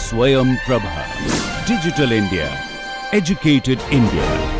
Swayam Prabha. Digital India. Educated India.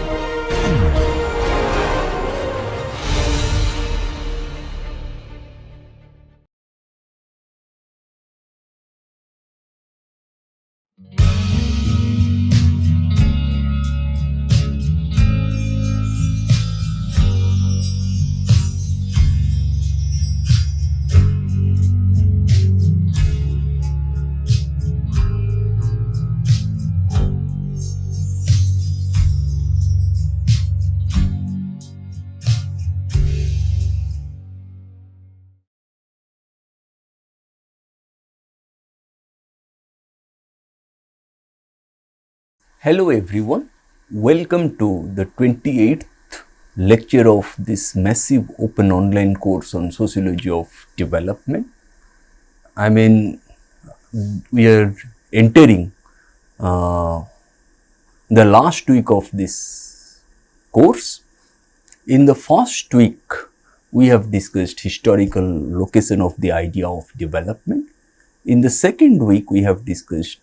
Hello everyone, welcome to the 28th lecture of this massive open online course on Sociology of Development. We are entering the last week of this course. In the first week, we have discussed historical location of the idea of development. In the second week, we have discussed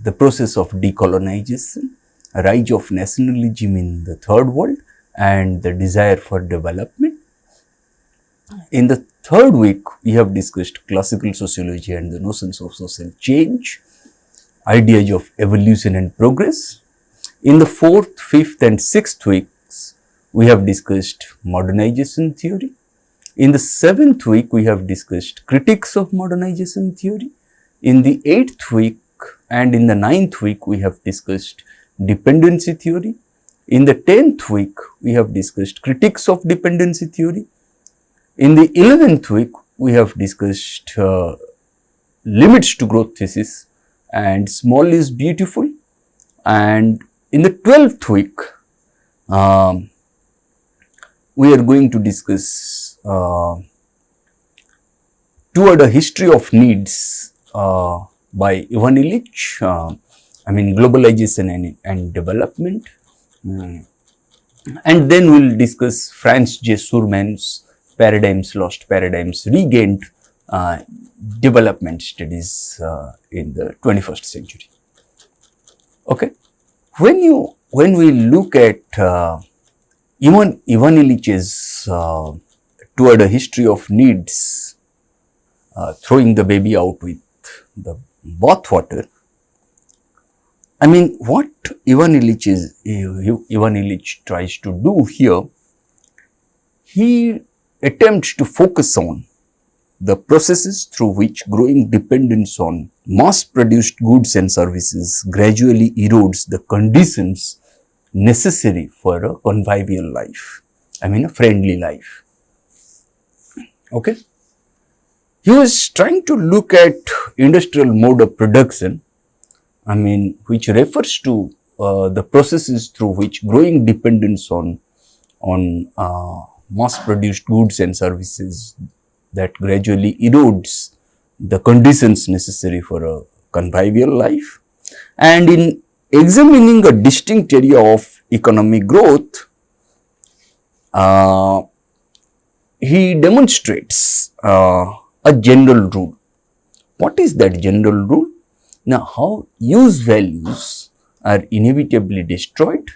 the process of decolonization, rise of nationalism in the third world, and the desire for development. In the third week, we have discussed classical sociology and the notions of social change, ideas of evolution and progress. In the fourth, fifth, and sixth weeks, we have discussed modernization theory. In the seventh week, we have discussed critics of modernization theory. In the eighth week, and in the ninth week, we have discussed dependency theory. In the 10th week, we have discussed critics of dependency theory. In the 11th week, we have discussed limits to growth thesis and small is beautiful. And in the 12th week, we are going to discuss toward a history of needs by Illich, globalization and development. And then we will discuss Franz J. Surman's paradigms, lost paradigms, regained development studies in the 21st century. Okay. When we look at Ivan Illich's toward a history of needs, throwing the baby out with the bathwater, what Ivan Illich tries to do here, he attempts to focus on the processes through which growing dependence on mass-produced goods and services gradually erodes the conditions necessary for a convivial life, a friendly life. Okay. He was trying to look at industrial mode of production, which refers to the processes through which growing dependence on mass-produced goods and services that gradually erodes the conditions necessary for a convivial life. And in examining a distinct area of economic growth, he demonstrates a general rule. What is that general rule? Now, how use values are inevitably destroyed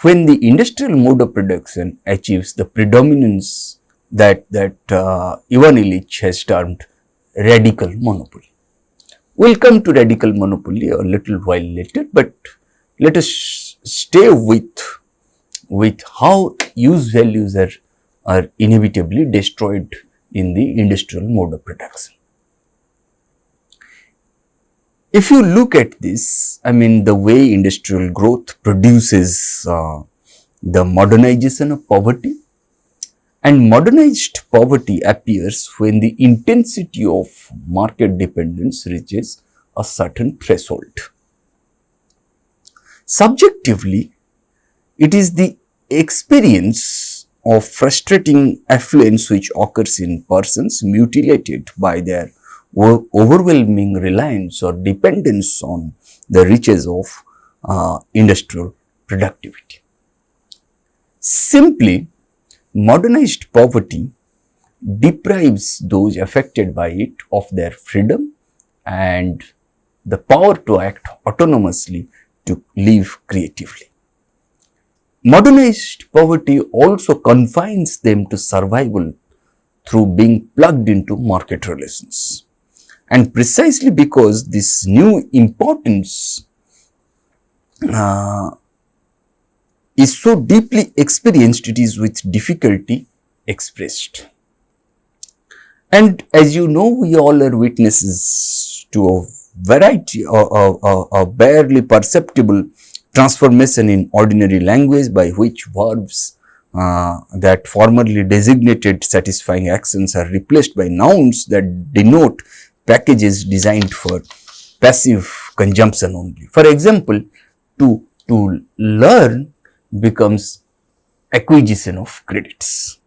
when the industrial mode of production achieves the predominance that Ivan Illich has termed radical monopoly. We'll come to radical monopoly a little while later, but let us stay with how use values are inevitably destroyed in the industrial mode of production. If you look at this, the way industrial growth produces the modernization of poverty, and modernized poverty appears when the intensity of market dependence reaches a certain threshold. Subjectively, it is the experience of frustrating affluence which occurs in persons mutilated by their overwhelming reliance or dependence on the riches of industrial productivity. Simply, modernized poverty deprives those affected by it of their freedom and the power to act autonomously, to live creatively. Modernized poverty also confines them to survival through being plugged into market relations. And precisely because this new importance is so deeply experienced, it is with difficulty expressed. And as you know, we all are witnesses to a variety a barely perceptible transformation in ordinary language by which verbs that formerly designated satisfying actions are replaced by nouns that denote packages designed for passive consumption only. For example, to learn becomes acquisition of credits.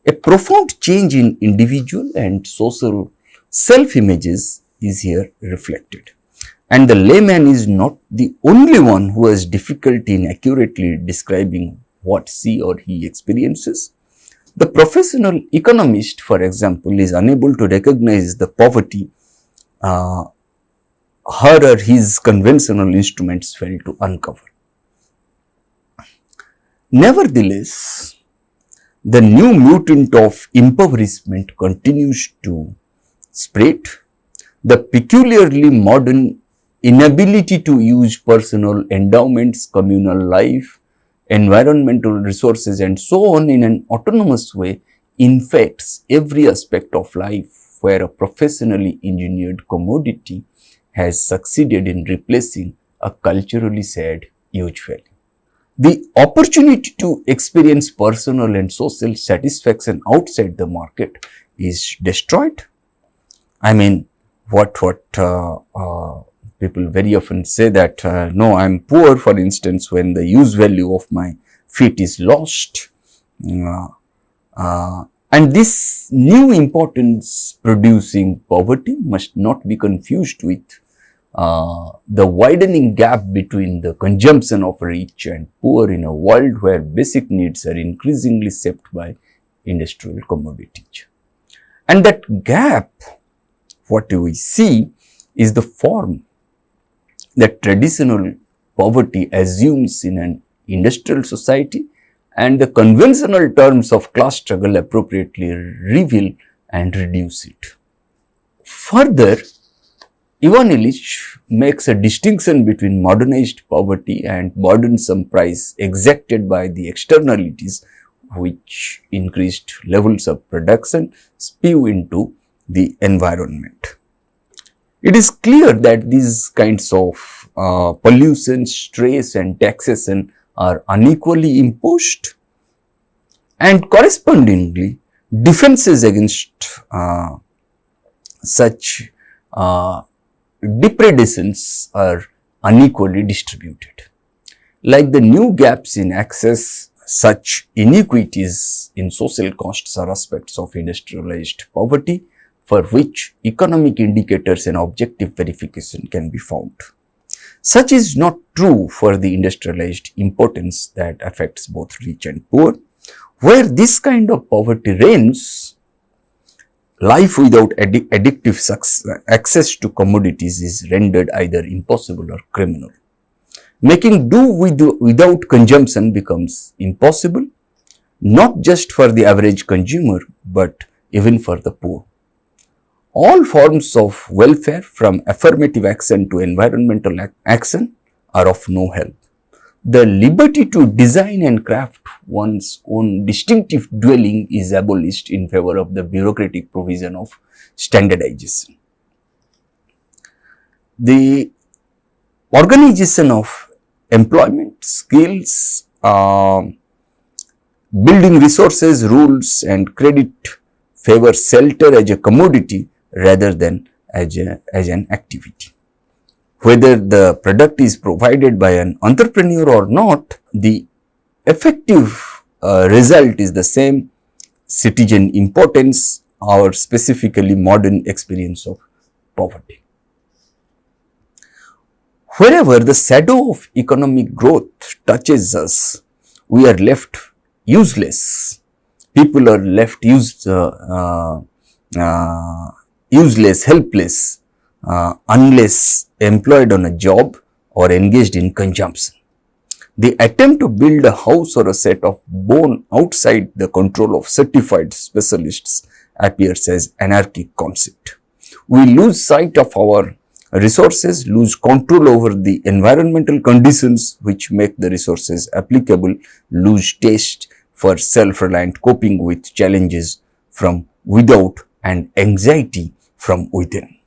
A profound change in individual and social self-images is here reflected. And the layman is not the only one who has difficulty in accurately describing what she or he experiences. The professional economist, for example, is unable to recognize the poverty her or his conventional instruments fail to uncover. Nevertheless, the new mutant of impoverishment continues to spread. The peculiarly modern inability to use personal endowments, communal life, environmental resources and so on in an autonomous way infects every aspect of life where a professionally engineered commodity has succeeded in replacing a culturally sad use value. The opportunity to experience personal and social satisfaction outside the market is destroyed. I mean, what people very often say that, no, I am poor, for instance, when the use value of my feet is lost. And this new importance producing poverty must not be confused with the widening gap between the consumption of rich and poor in a world where basic needs are increasingly shaped by industrial commodities. And that gap, what we see, is the form that traditional poverty assumes in an industrial society, and the conventional terms of class struggle appropriately reveal and reduce it. Further, Illich makes a distinction between modernized poverty and burdensome price exacted by the externalities which increased levels of production spew into the environment. It is clear that these kinds of pollution, stress and taxation are unequally imposed, and correspondingly defenses against such depredations are unequally distributed. Like the new gaps in access, such inequities in social costs are aspects of industrialized poverty for which economic indicators and objective verification can be found. Such is not true for the industrialized impotence that affects both rich and poor. Where this kind of poverty reigns, life without addictive access to commodities is rendered either impossible or criminal. Making do without consumption becomes impossible, not just for the average consumer, but even for the poor. All forms of welfare, from affirmative action to environmental action, are of no help. The liberty to design and craft one's own distinctive dwelling is abolished in favor of the bureaucratic provision of standardization. The organization of employment, skills, building resources, rules and credit favor shelter as a commodity rather than as an activity. Whether the product is provided by an entrepreneur or not, the effective result is the same: citizen impotence, or specifically modern experience of poverty. Wherever the shadow of economic growth touches us, we are left useless. People are left useless, helpless. unless employed on a job or engaged in consumption. The attempt to build a house or a set of bone outside the control of certified specialists appears as anarchic concept. We lose sight of our resources, lose control over the environmental conditions which make the resources applicable, lose taste for self-reliant coping with challenges from without and anxiety from within.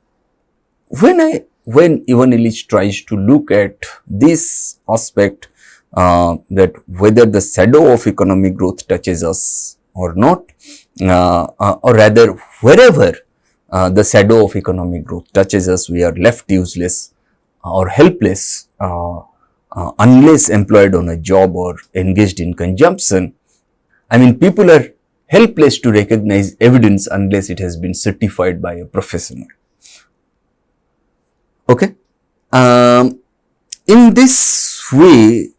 When even Illich tries to look at this aspect, that whether the shadow of economic growth touches us or not, or rather wherever the shadow of economic growth touches us, we are left useless or helpless unless employed on a job or engaged in consumption. I mean, people are helpless to recognize evidence unless it has been certified by a professional. Okay. In this way,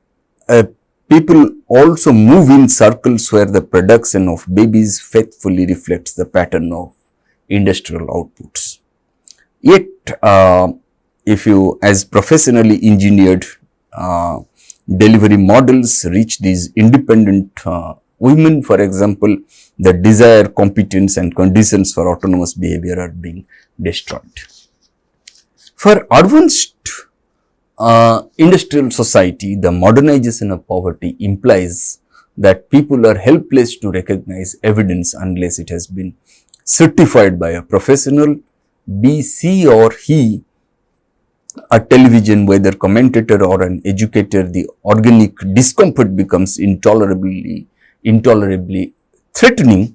people also move in circles where the production of babies faithfully reflects the pattern of industrial outputs. Yet, if you as professionally engineered delivery models reach these independent women, for example, the desire, competence and conditions for autonomous behavior are being destroyed. For advanced industrial society, the modernization of poverty implies that people are helpless to recognize evidence unless it has been certified by a professional, be she or he a television weather commentator or an educator. The organic discomfort becomes intolerably threatening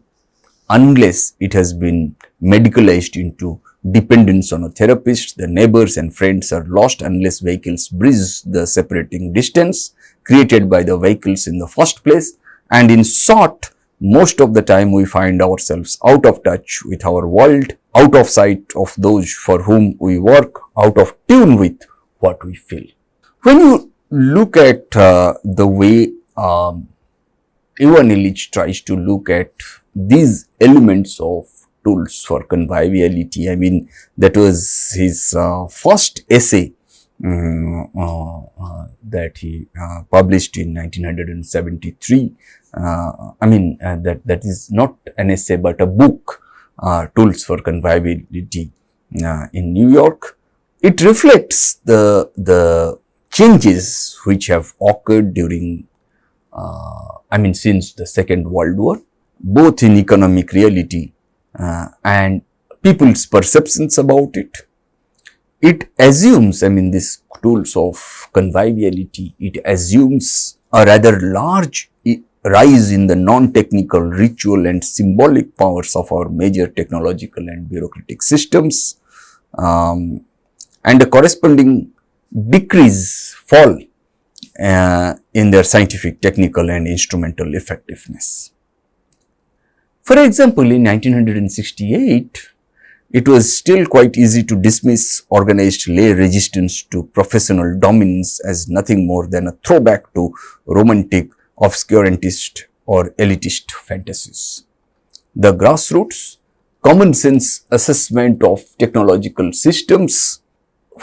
unless it has been medicalized into dependence on a therapist. The neighbors and friends are lost unless vehicles bridge the separating distance created by the vehicles in the first place. And in short, most of the time we find ourselves out of touch with our world, out of sight of those for whom we work, out of tune with what we feel. When you look at the way Ivan Illich tries to look at these elements of tools for conviviality, I mean, that was his first essay that he published in 1973. That is not an essay but a book, Tools for Conviviality in New York. It reflects the changes which have occurred during, since the Second World War, both in economic reality and people's perceptions about it. It assumes, this tools of conviviality, it assumes a rather large rise in the non-technical, ritual and symbolic powers of our major technological and bureaucratic systems, and a corresponding fall in their scientific, technical and instrumental effectiveness. For example, in 1968, it was still quite easy to dismiss organized lay resistance to professional dominance as nothing more than a throwback to romantic, obscurantist or elitist fantasies. The grassroots, common sense assessment of technological systems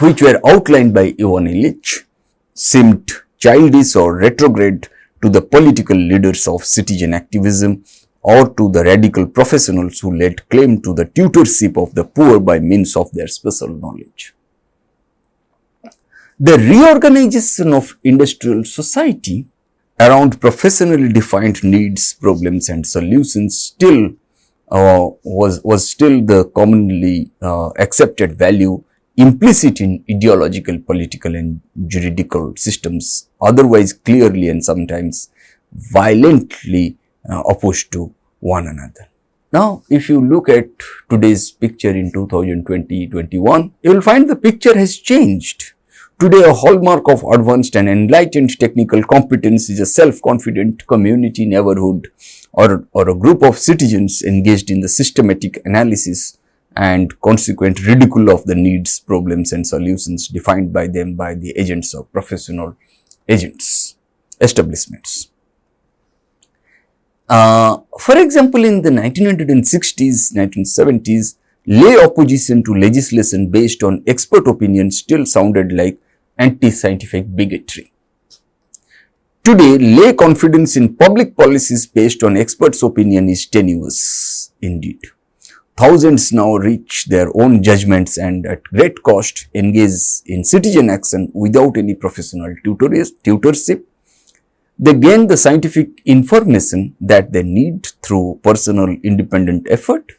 which were outlined by Ivan Illich seemed childish or retrograde to the political leaders of citizen activism or to the radical professionals who laid claim to the tutorship of the poor by means of their special knowledge. The reorganization of industrial society around professionally defined needs, problems and solutions still was still the commonly accepted value implicit in ideological, political and juridical systems, otherwise clearly and sometimes violently opposed to one another. Now, if you look at today's picture in 2020-21, you will find the picture has changed. Today, a hallmark of advanced and enlightened technical competence is a self-confident community, neighborhood or a group of citizens engaged in the systematic analysis and consequent ridicule of the needs, problems and solutions defined by them by the agents of professional establishments. For example, in the 1960s, 1970s, lay opposition to legislation based on expert opinion still sounded like anti-scientific bigotry. Today, lay confidence in public policies based on experts' opinion is tenuous indeed. Thousands now reach their own judgments and at great cost engage in citizen action without any professional tutorship. They gain the scientific information that they need through personal independent effort,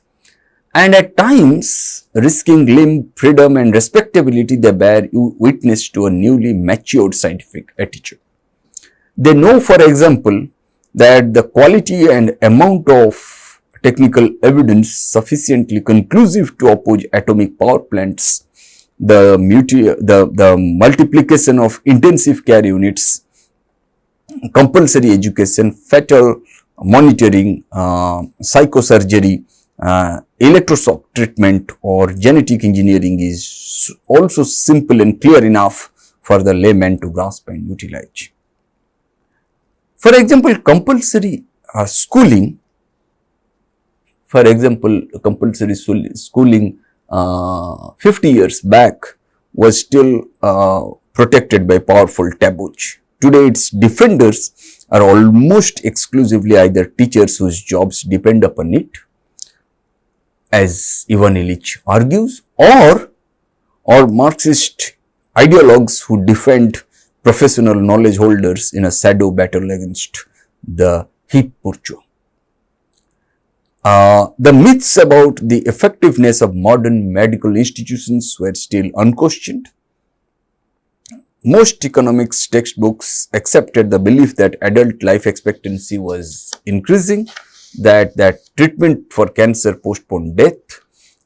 and at times risking limb, freedom and respectability, they bear witness to a newly matured scientific attitude. They know, for example, that the quality and amount of technical evidence sufficiently conclusive to oppose atomic power plants, the multiplication of intensive care units, compulsory education, fetal monitoring, psychosurgery, electroshock treatment or genetic engineering is also simple and clear enough for the layman to grasp and utilize. For example, compulsory schooling, 50 years back was still protected by powerful taboos. Today, its defenders are almost exclusively either teachers whose jobs depend upon it, as Ivan Illich argues, or Marxist ideologues who defend professional knowledge holders in a shadow battle against the hip bourgeois. The myths about the effectiveness of modern medical institutions were still unquestioned. Most economics textbooks accepted the belief that adult life expectancy was increasing, that treatment for cancer postponed death,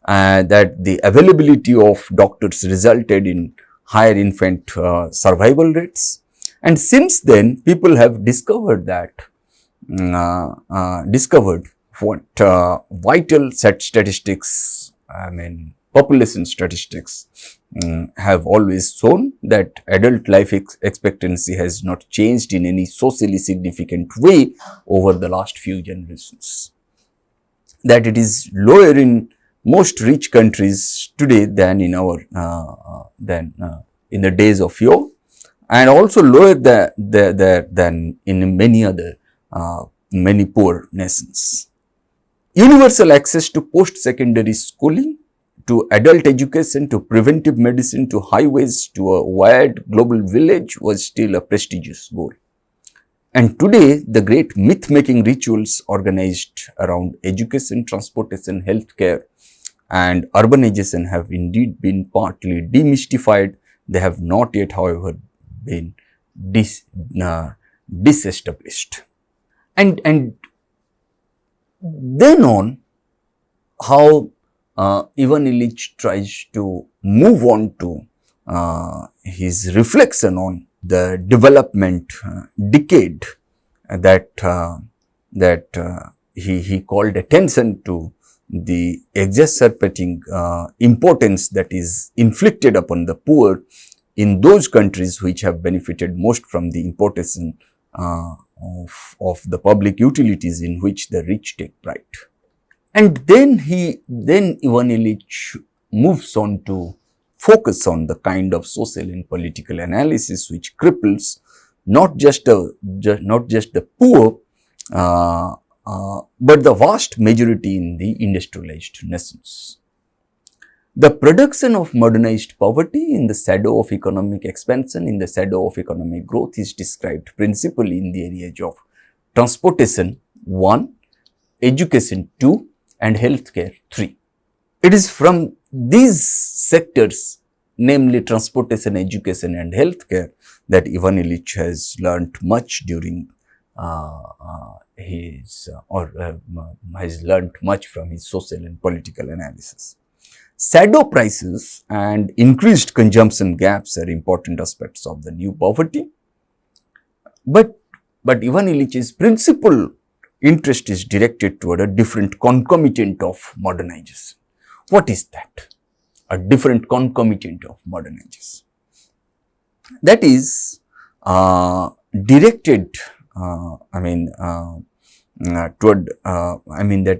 that the availability of doctors resulted in higher infant survival rates. And since then, people have discovered what vital statistics, population statistics have always shown, that adult life expectancy has not changed in any socially significant way over the last few generations. That it is lower in most rich countries today than in our in the days of yore, and also lower than in many other many poor nations. Universal access to post-secondary schooling, to adult education, to preventive medicine, to highways, to a wired global village was still a prestigious goal. And today, the great myth-making rituals organized around education, transportation, healthcare and urbanization have indeed been partly demystified. They have not yet, however, been disestablished. And then on, how Ivan Illich tries to move on to his reflection on the development decade that he called attention to the exacerbating importance that is inflicted upon the poor in those countries which have benefited most from the importation of the public utilities in which the rich take pride. And then Ivan Illich moves on to focus on the kind of social and political analysis which cripples not just the poor, but the vast majority in the industrialized nations. The production of modernized poverty in the shadow of economic expansion, in the shadow of economic growth, is described principally in the areas of transportation 1, education 2 and healthcare 3. It is from these sectors, namely transportation, education and healthcare, that Ivan Illich has learnt much during has learnt much from his social and political analysis. Shadow prices and increased consumption gaps are important aspects of the new poverty. But Ivan Illich's principal interest is directed toward a different concomitant of modernization. What is that? A different concomitant of modernization. That is directed,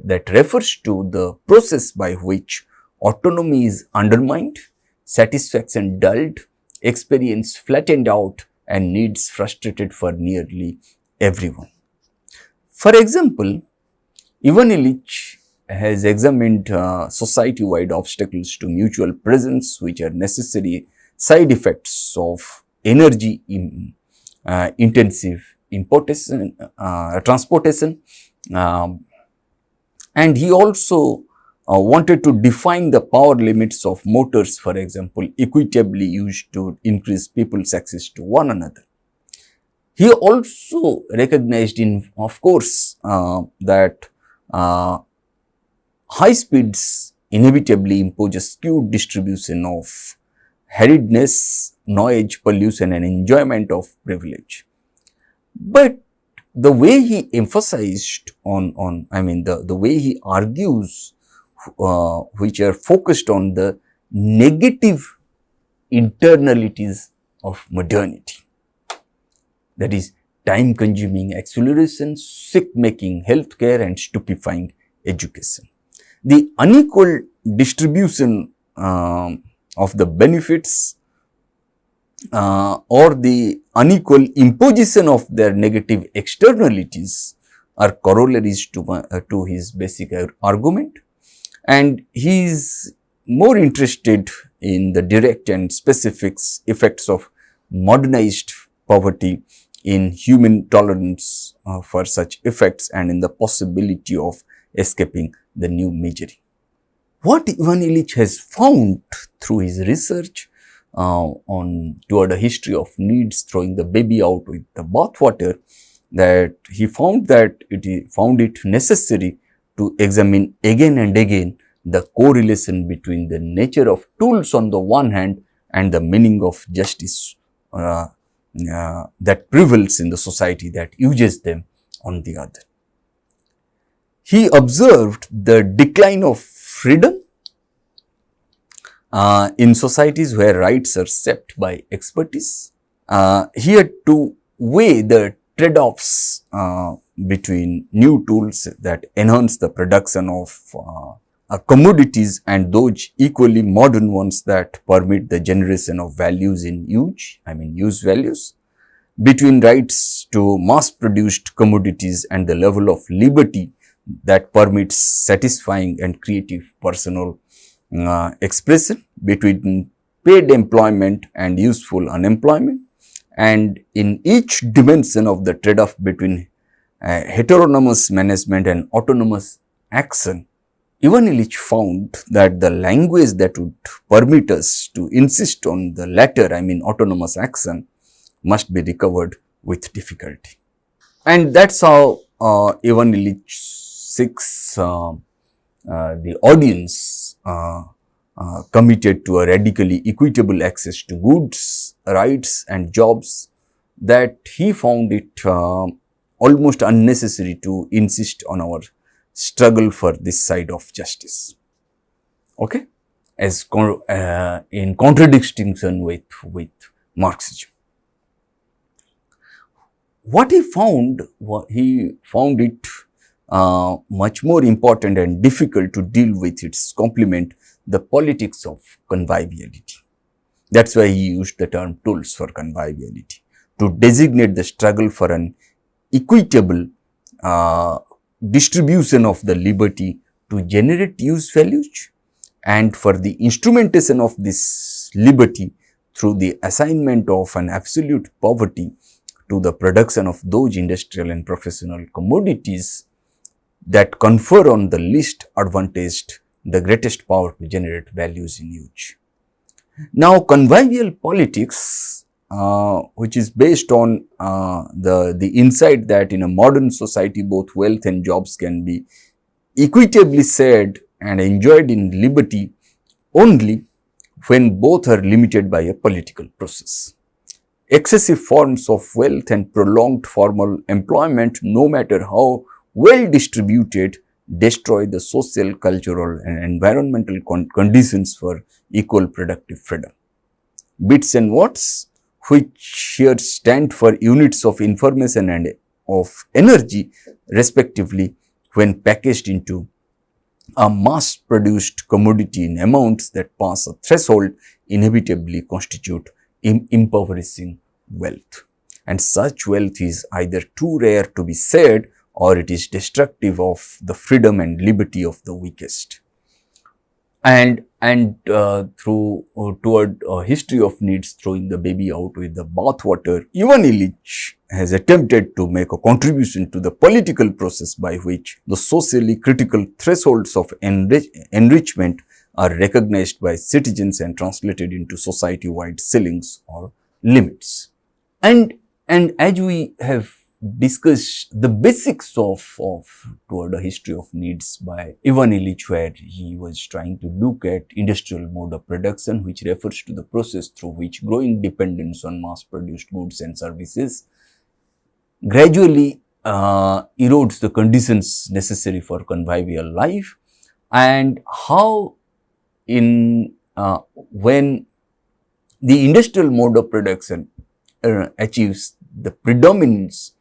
that refers to the process by which autonomy is undermined, satisfaction dulled, experience flattened out, and needs frustrated for nearly everyone. For example, Ivan Illich has examined society-wide obstacles to mutual presence, which are necessary side effects of energy intensive transportation, and he also wanted to define the power limits of motors, for example, equitably used to increase people's access to one another. He also recognized of course, that high speeds inevitably impose a skewed distribution of harriedness, noise, pollution, and enjoyment of privilege. But the way he emphasized the way he argues, which are focused on the negative internalities of modernity, that is time consuming acceleration, sick making healthcare, and stupefying education. The unequal distribution of the benefits or the unequal imposition of their negative externalities are corollaries to his basic argument, and he is more interested in the direct and specific effects of modernized poverty, in human tolerance for such effects, and in the possibility of escaping the new misery. What Ivan Illich has found through his research toward a history of needs, throwing the baby out with the bathwater, that he found it necessary to examine again and again the correlation between the nature of tools on the one hand and the meaning of justice that prevails in the society that uses them on the other. He observed the decline of freedom in societies where rights are shaped by expertise. He had to weigh the trade-offs between new tools that enhance the production of commodities and those equally modern ones that permit the generation of values in use values, between rights to mass-produced commodities and the level of liberty that permits satisfying and creative personal expression, between paid employment and useful unemployment, and in each dimension of the trade-off between heteronomous management and autonomous action. Ivan Illich found that the language that would permit us to insist on the latter, autonomous action, must be recovered with difficulty. And that's how Ivan Illich seeks the audience committed to a radically equitable access to goods, rights, and jobs, that he found it almost unnecessary to insist on our struggle for this side of justice. Okay, as in contradiction with Marxism. What he found it much more important and difficult to deal with its complement, the politics of conviviality. That's why he used the term tools for conviviality, to designate the struggle for an equitable distribution of the liberty to generate use values, and for the instrumentation of this liberty through the assignment of an absolute poverty to the production of those industrial and professional commodities that confer on the least advantaged the greatest power to generate values in use. Now, convivial politics, which is based on the insight that in a modern society both wealth and jobs can be equitably shared and enjoyed in liberty only when both are limited by a political process. Excessive forms of wealth and prolonged formal employment, no matter how well distributed, destroy the social, cultural, and environmental conditions for equal productive freedom. Bits and watts, which here stand for units of information and of energy respectively, when packaged into a mass-produced commodity in amounts that pass a threshold inevitably constitute impoverishing wealth. And such wealth is either too rare to be shared, or it is destructive of the freedom and liberty of the weakest. And through toward a history of needs throwing the baby out with the bathwater, even Illich has attempted to make a contribution to the political process by which the socially critical thresholds of enrichment are recognized by citizens and translated into society-wide ceilings or limits. And as we have discussed the basics of toward a history of needs by Ivan Illich, where he was trying to look at industrial mode of production, which refers to the process through which growing dependence on mass-produced goods and services gradually erodes the conditions necessary for convivial life, and how when the industrial mode of production achieves the predominance,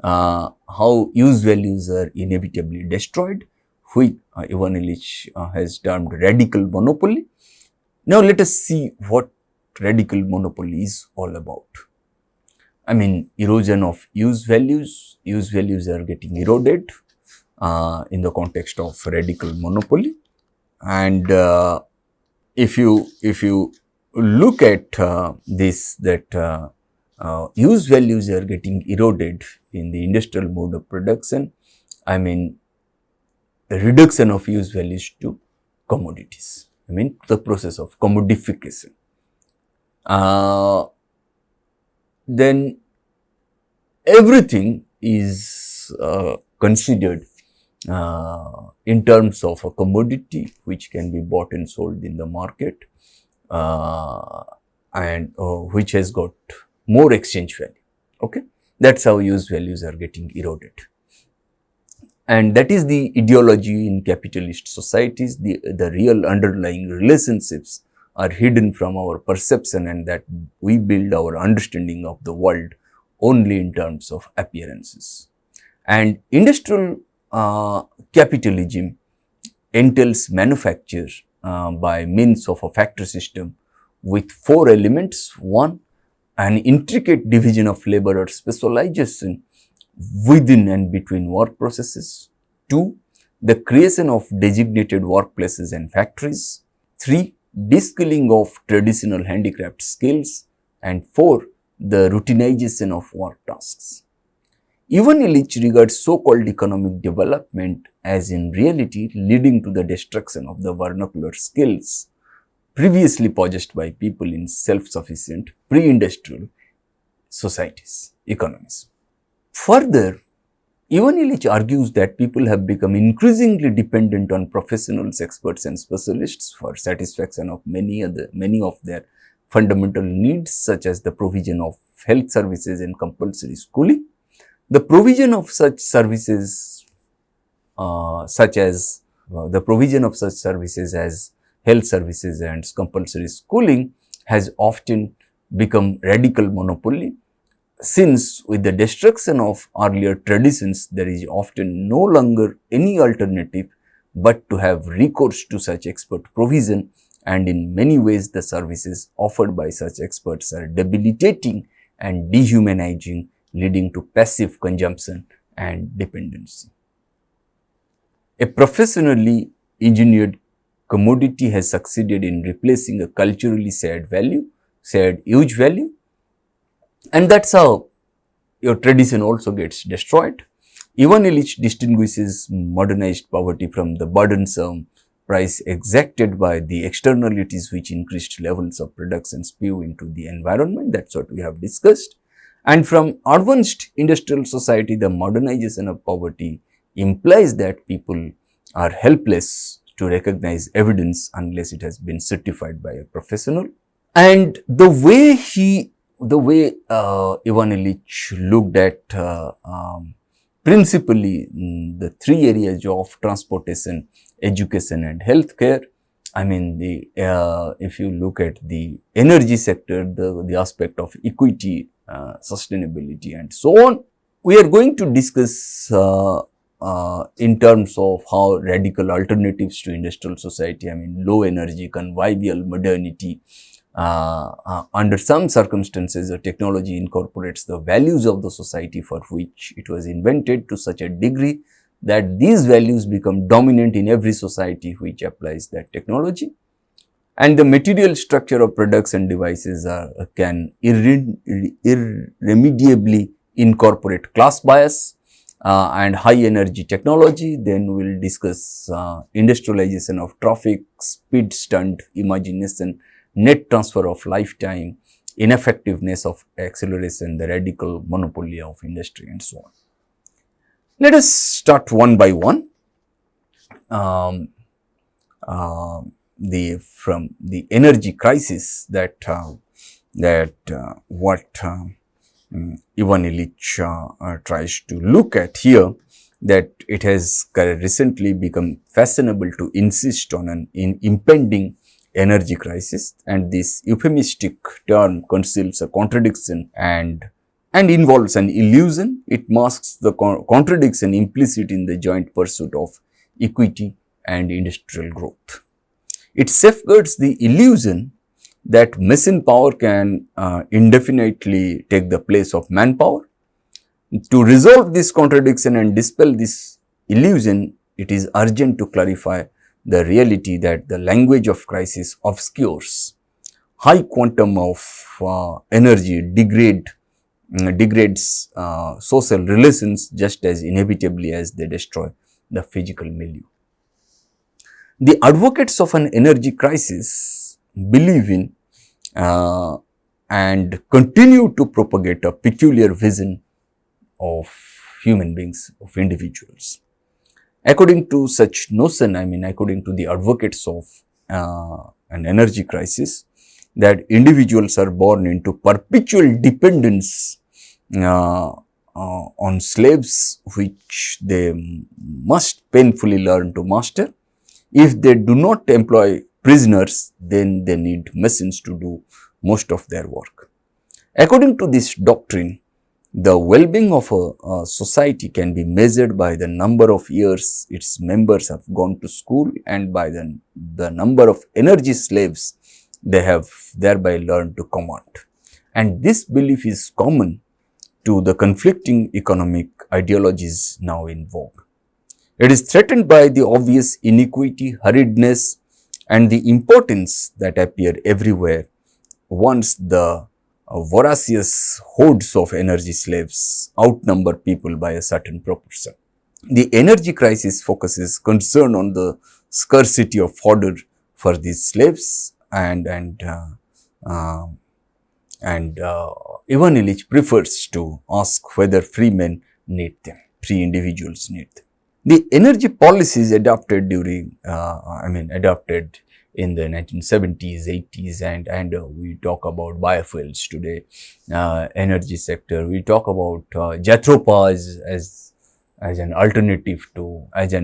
how use values are inevitably destroyed, which Ivan Illich has termed radical monopoly. Now, let us see what radical monopoly is all about. I mean, erosion of use values are getting eroded in the context of radical monopoly. And if you look at this, that use values are getting eroded in the industrial mode of production, I mean, the reduction of use values to commodities, I mean, the process of commodification. Then everything is considered in terms of a commodity which can be bought and sold in the market, and which has got more exchange value. Okay, that's how use values are getting eroded. And that is the ideology in capitalist societies. The real underlying relationships are hidden from our perception, and that we build our understanding of the world only in terms of appearances. And industrial capitalism entails manufacture by means of a factory system with 4 elements. 1, an intricate division of labor or specialization within and between work processes. 2, the creation of designated workplaces and factories. 3, de-skilling of traditional handicraft skills. And 4, the routinization of work tasks. Ivan Illich regards so-called economic development as in reality leading to the destruction of the vernacular skills previously possessed by people in self-sufficient pre-industrial societies, economies. Further, Ivan Illich argues that people have become increasingly dependent on professionals, experts and specialists for satisfaction of many of their fundamental needs, such as the provision of health services and compulsory schooling. The provision of such services as health services and compulsory schooling has often become radical monopoly, since with the destruction of earlier traditions, there is often no longer any alternative but to have recourse to such expert provision, and in many ways the services offered by such experts are debilitating and dehumanizing, leading to passive consumption and dependency. A professionally engineered commodity has succeeded in replacing a culturally shared use value, and that's how your tradition also gets destroyed. Ivan Illich distinguishes modernized poverty from the burdensome price exacted by the externalities which increased levels of production spew into the environment. That's what we have discussed. And from advanced industrial society, the modernization of poverty implies that people are helpless to recognize evidence unless it has been certified by a professional. And the way Ivan Illich looked at principally the 3 areas of transportation, education and healthcare. I mean, if you look at the energy sector, the aspect of equity, sustainability and so on. We are going to discuss in terms of how radical alternatives to industrial society, I mean low energy, convivial modernity, under some circumstances the technology incorporates the values of the society for which it was invented to such a degree that these values become dominant in every society which applies that technology. And the material structure of products and devices can irremediably incorporate class bias and high energy technology. Then we will discuss industrialization of traffic, speed stunt, imagination, net transfer of lifetime, ineffectiveness of acceleration, the radical monopoly of industry and so on. Let us start one by one. From the energy crisis that Ivan Illich tries to look at here, that it has recently become fashionable to insist on an impending energy crisis, and this euphemistic term conceals a contradiction and involves an illusion. It masks the contradiction implicit in the joint pursuit of equity and industrial growth. It safeguards the illusion that machine power can indefinitely take the place of manpower. To resolve this contradiction and dispel this illusion, it is urgent to clarify the reality that the language of crisis obscures high quantum of energy degrades social relations just as inevitably as they destroy the physical milieu. The advocates of an energy crisis believe in and continue to propagate a peculiar vision of human beings, of individuals. According to such notion, I mean according to the advocates of an energy crisis, that individuals are born into perpetual dependence on slaves, which they must painfully learn to master. If they do not employ prisoners, then they need machines to do most of their work. According to this doctrine, the well-being of a society can be measured by the number of years its members have gone to school and by the number of energy slaves they have thereby learned to command. And this belief is common to the conflicting economic ideologies now in vogue. It is threatened by the obvious inequity, hurriedness, and the impotence that appear everywhere once the voracious hordes of energy slaves outnumber people by a certain proportion. The energy crisis focuses concern on the scarcity of fodder for these slaves, and Ivan Illich prefers to ask whether free men need them, free individuals need them. The energy policies adopted during, adopted in the 1970s, 80s, and we talk about biofuels today, energy sector. We talk about Jatropha as an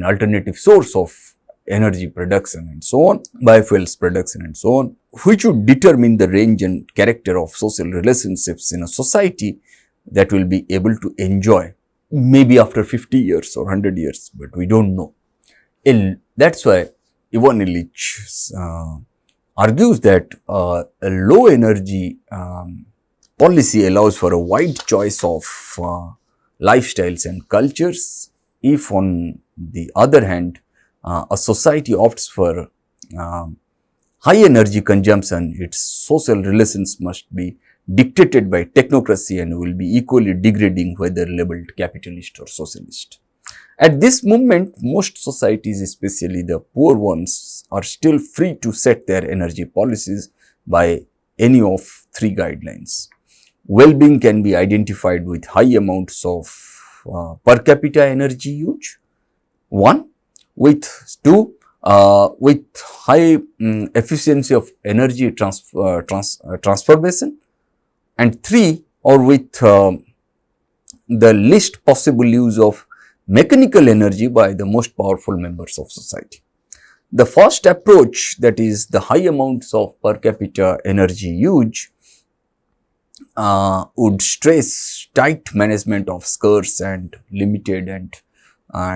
alternative source of energy production and so on, biofuels production and so on, which would determine the range and character of social relationships in a society that will be able to enjoy maybe after 50 years or 100 years, but we don't know. That's why Ivan Illich argues that a low energy policy allows for a wide choice of lifestyles and cultures. If on the other hand, a society opts for high energy consumption, its social relations must be dictated by technocracy and will be equally degrading whether labeled capitalist or socialist. At this moment, most societies, especially the poor ones, are still free to set their energy policies by any of three guidelines. Well-being can be identified with high amounts of per capita energy use, with high efficiency of energy transformation, and 3, or with the least possible use of mechanical energy by the most powerful members of society. The first approach, that is the high amounts of per capita energy use, would stress tight management of scarce and limited and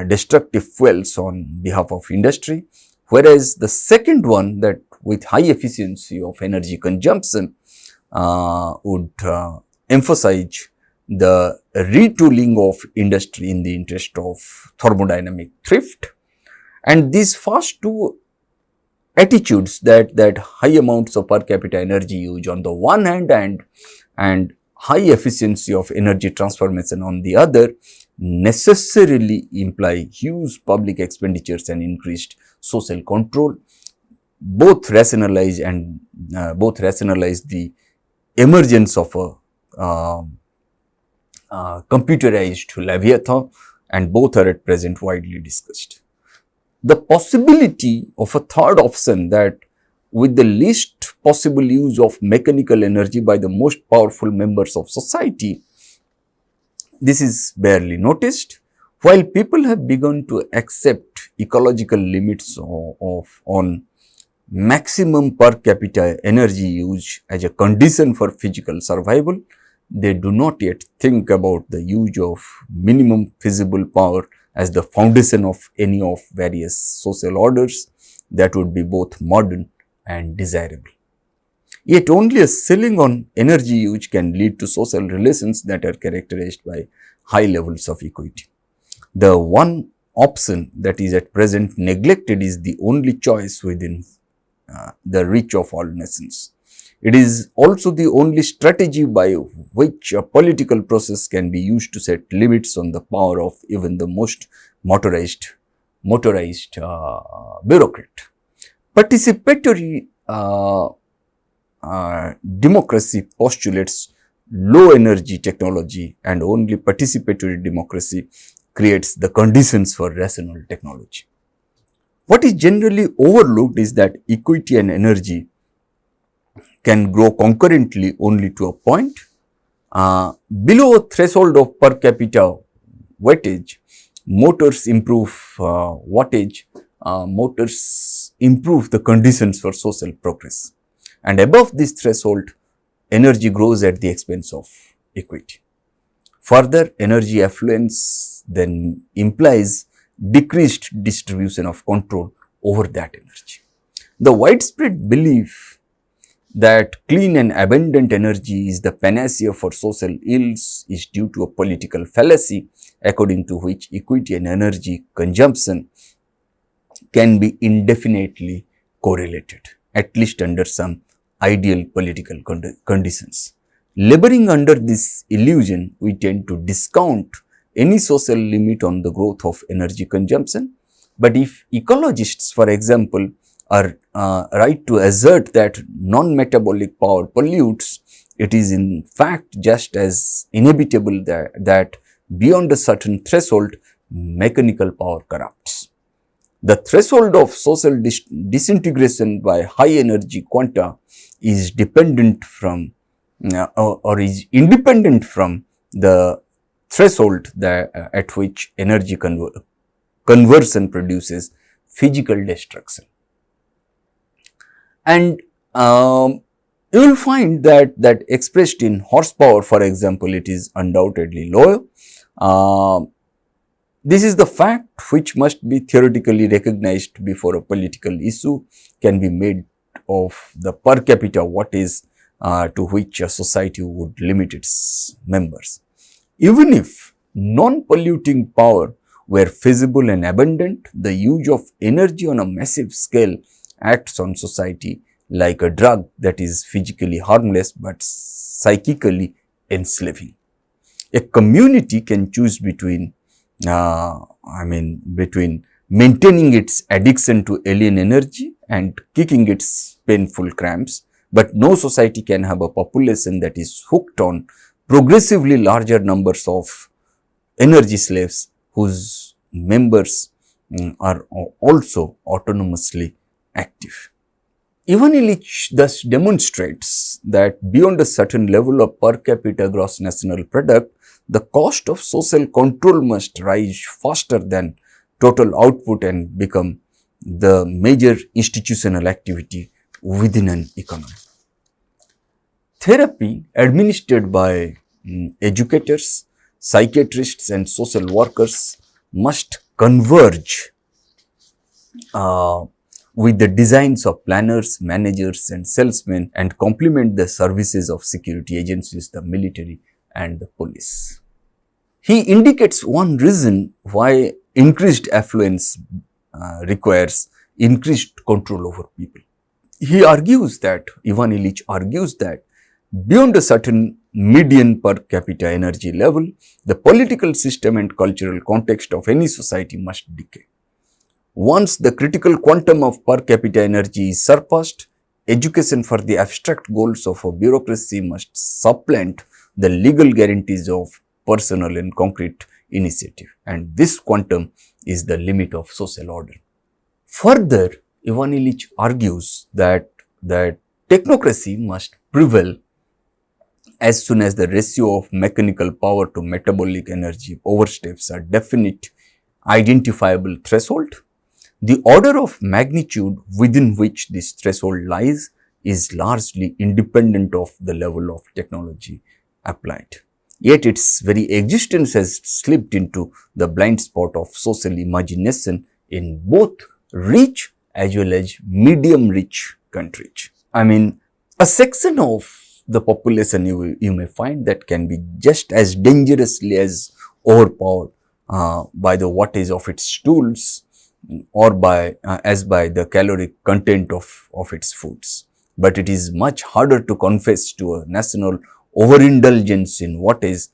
destructive fuels on behalf of industry, whereas the second one, that with high efficiency of energy consumption, would emphasize the retooling of industry in the interest of thermodynamic thrift. And these first two attitudes, that high amounts of per capita energy use on the one hand and high efficiency of energy transformation on the other, necessarily imply huge public expenditures and increased social control. Both rationalize the emergence of a computerized Leviathan, and both are at present widely discussed. The possibility of a third option, that with the least possible use of mechanical energy by the most powerful members of society, this is barely noticed. While people have begun to accept ecological limits on maximum per capita energy use as a condition for physical survival, they do not yet think about the use of minimum feasible power as the foundation of any of various social orders that would be both modern and desirable. Yet only a ceiling on energy use can lead to social relations that are characterized by high levels of equity. The one option that is at present neglected is the only choice within the reach of all nations. It is also the only strategy by which a political process can be used to set limits on the power of even the most motorized bureaucrat. Participatory democracy postulates low energy technology, and only participatory democracy creates the conditions for rational technology. What is generally overlooked is that equity and energy can grow concurrently only to a point. Below a threshold of per capita wattage, motors improve motors improve the conditions for social progress. And above this threshold, energy grows at the expense of equity. Further, energy affluence then implies decreased distribution of control over that energy. The widespread belief that clean and abundant energy is the panacea for social ills is due to a political fallacy, according to which equity and energy consumption can be indefinitely correlated, at least under some ideal political conditions. Laboring under this illusion, we tend to discount any social limit on the growth of energy consumption. But if ecologists, for example, are right to assert that non-metabolic power pollutes, it is in fact just as inevitable that beyond a certain threshold, mechanical power corrupts. The threshold of social disintegration by high energy quanta is dependent from or is independent from the threshold at which energy conversion produces physical destruction. And you will find that expressed in horsepower, for example, it is undoubtedly lower. This is the fact which must be theoretically recognized before a political issue can be made of the per capita wattage to which a society would limit its members. Even if non-polluting power were feasible and abundant, the use of energy on a massive scale acts on society like a drug that is physically harmless but psychically enslaving. A community can choose between maintaining its addiction to alien energy and kicking its painful cramps, but no society can have a population that is hooked on progressively larger numbers of energy slaves whose members are also autonomously active. Even Illich thus demonstrates that beyond a certain level of per capita gross national product, the cost of social control must rise faster than total output and become the major institutional activity within an economy. Therapy administered by educators, psychiatrists and social workers must converge with the designs of planners, managers and salesmen and complement the services of security agencies, the military and the police. He indicates one reason why increased affluence requires increased control over people. He argues that, Ivan Illich argues that beyond a certain median per capita energy level, the political system and cultural context of any society must decay. Once the critical quantum of per capita energy is surpassed, education for the abstract goals of a bureaucracy must supplant the legal guarantees of personal and concrete initiative, and this quantum is the limit of social order. Further, Ivan Illich argues that technocracy must prevail as soon as the ratio of mechanical power to metabolic energy oversteps a definite identifiable threshold. The order of magnitude within which this threshold lies is largely independent of the level of technology applied. Yet its very existence has slipped into the blind spot of social imagination in both rich as well as medium rich countries. I mean, a section of the population you may find that can be just as dangerously as overpowered by the wattage of its tools or by the caloric content of its foods. But it is much harder to confess to a national overindulgence in wattage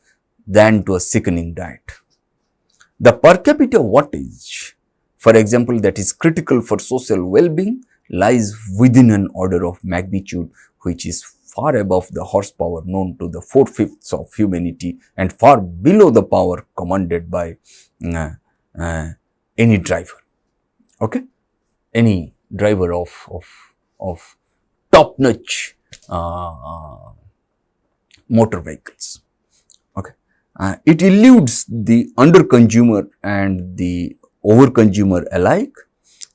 than to a sickening diet. The per capita wattage, for example, that is critical for social well-being lies within an order of magnitude which is far above the horsepower known to the 4/5 of humanity and far below the power commanded by any driver. Okay, any driver of top-notch motor vehicles. Okay, it eludes the under-consumer and the over-consumer alike.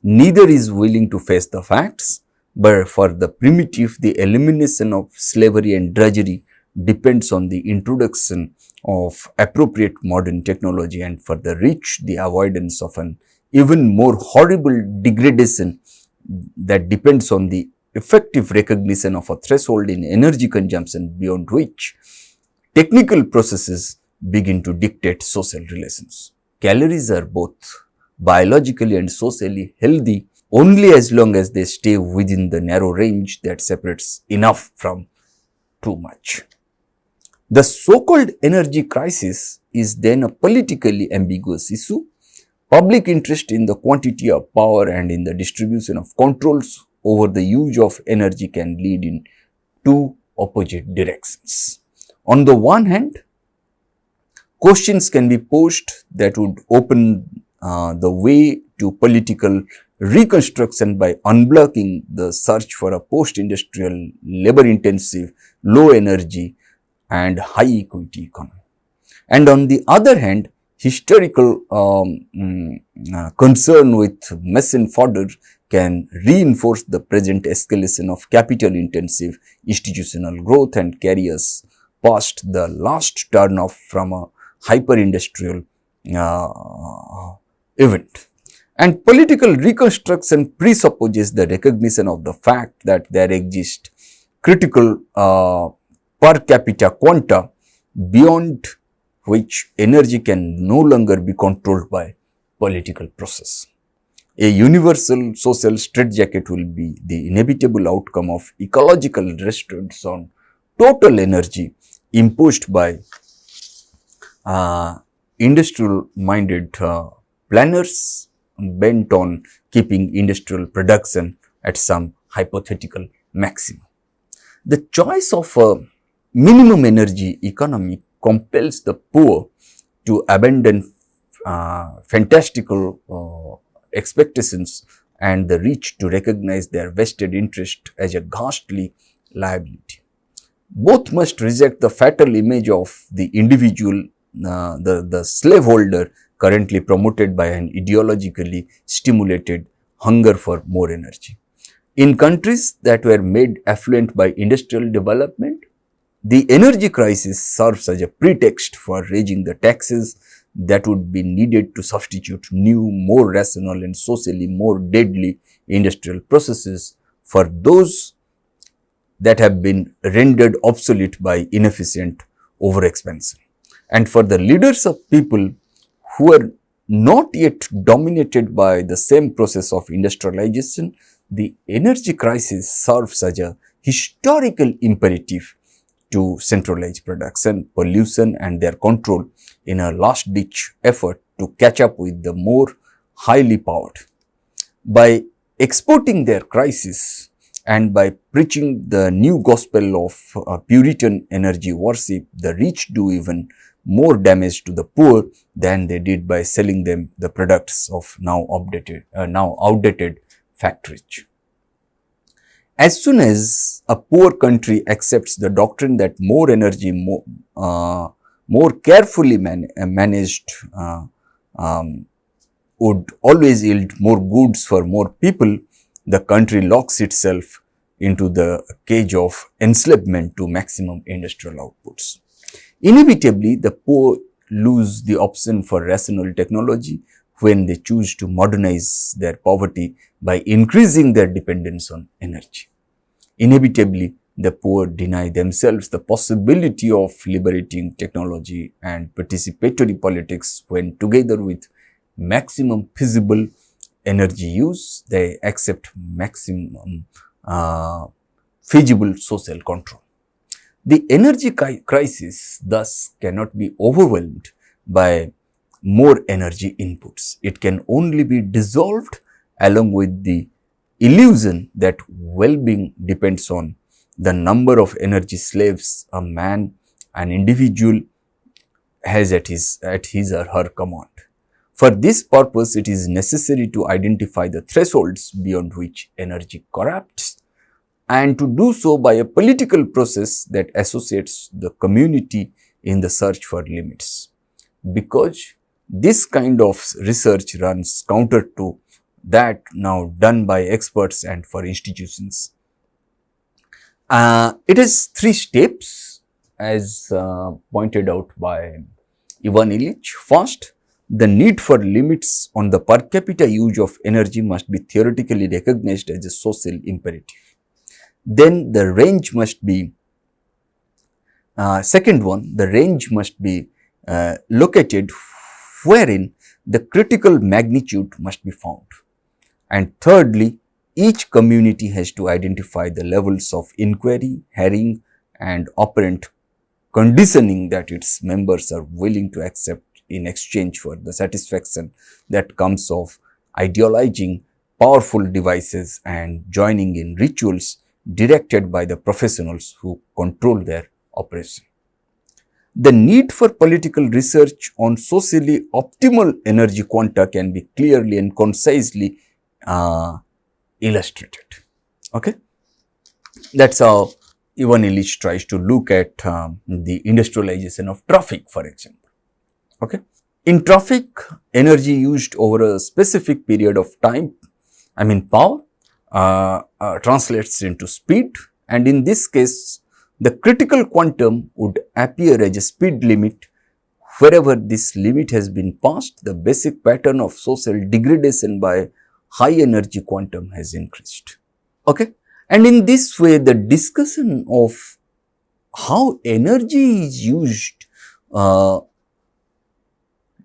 Neither is willing to face the facts, but for the primitive, the elimination of slavery and drudgery depends on the introduction of appropriate modern technology, and for the rich, the avoidance of an even more horrible degradation that depends on the effective recognition of a threshold in energy consumption beyond which technical processes begin to dictate social relations. Calories are both biologically and socially healthy only as long as they stay within the narrow range that separates enough from too much. The so-called energy crisis is then a politically ambiguous issue. Public interest in the quantity of power and in the distribution of controls over the use of energy can lead in two opposite directions. On the one hand, questions can be posed that would open the way to political reconstruction by unblocking the search for a post-industrial, labor-intensive, low-energy and high-equity economy. And on the other hand, historical concern with machine fodder can reinforce the present escalation of capital-intensive institutional growth and carry us past the last turn-off from a hyper-industrial event. And political reconstruction presupposes the recognition of the fact that there exist critical per capita quanta beyond which energy can no longer be controlled by political process. A universal social straitjacket will be the inevitable outcome of ecological restraints on total energy imposed by industrial-minded planners bent on keeping industrial production at some hypothetical maximum. The choice of a minimum energy economy compels the poor to abandon fantastical expectations and the rich to recognize their vested interest as a ghastly liability. Both must reject the fatal image of the individual, the slaveholder currently promoted by an ideologically stimulated hunger for more energy. In countries that were made affluent by industrial development, the energy crisis serves as a pretext for raising the taxes that would be needed to substitute new, more rational and socially more deadly industrial processes for those that have been rendered obsolete by inefficient overexpansion. And for the leaders of people who are not yet dominated by the same process of industrialization, the energy crisis serves as a historical imperative to centralize production, pollution and their control in a last-ditch effort to catch up with the more highly powered. By exporting their crisis and by preaching the new gospel of Puritan energy worship, the rich do even more damage to the poor than they did by selling them the products of now outdated factories. As soon as a poor country accepts the doctrine that more energy, more carefully managed would always yield more goods for more people, the country locks itself into the cage of enslavement to maximum industrial outputs. Inevitably, the poor lose the option for rational technology when they choose to modernize their poverty by increasing their dependence on energy. Inevitably, the poor deny themselves the possibility of liberating technology and participatory politics when, together with maximum feasible energy use, they accept maximum feasible social control. The energy crisis thus cannot be overwhelmed by more energy inputs. It can only be dissolved along with the illusion that well-being depends on the number of energy slaves a man, an individual has at his or her command. For this purpose, it is necessary to identify the thresholds beyond which energy corrupts, and to do so by a political process that associates the community in the search for limits. Because this kind of research runs counter to that now done by experts and for institutions. It has 3 steps as pointed out by Ivan Illich. First, the need for limits on the per capita use of energy must be theoretically recognized as a social imperative. Then the range must be, second one, the range must be located wherein the critical magnitude must be found. And thirdly, each community has to identify the levels of inquiry, hearing and operant conditioning that its members are willing to accept in exchange for the satisfaction that comes of idealizing powerful devices and joining in rituals directed by the professionals who control their operation. The need for political research on socially optimal energy quanta can be clearly and concisely illustrated. Okay, that's how Ivan Illich tries to look at the industrialization of traffic, for example. Okay, in traffic, energy used over a specific period of time, power, translates into speed, and in this case, the critical quantum would appear as a speed limit. Wherever this limit has been passed, the basic pattern of social degradation by high energy quantum has increased. Okay, and in this way, the discussion of how energy is used